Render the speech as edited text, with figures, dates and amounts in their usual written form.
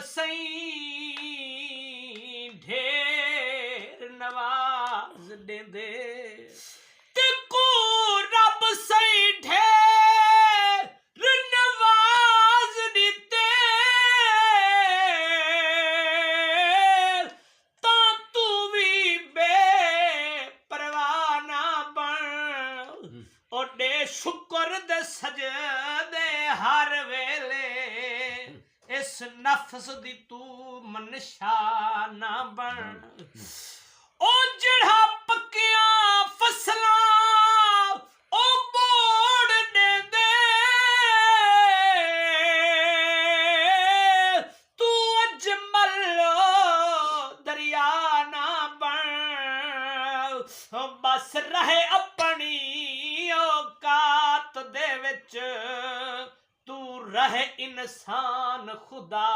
सई ढेर नवाज देंदे ते को रब सई ढेर नवाज दिते तां तू भी बेपरवाह ना बन ओडे शुक्र दे सजदे हर वेले इस नफ्स दी तू मनशा ना बन ओ जड़ा पक्कियां फसलां ओ मोड़ देंदे तू अजमल दरिया ना बन बस रहे अपनी औकात दे विच तू रहे इंसान खुदा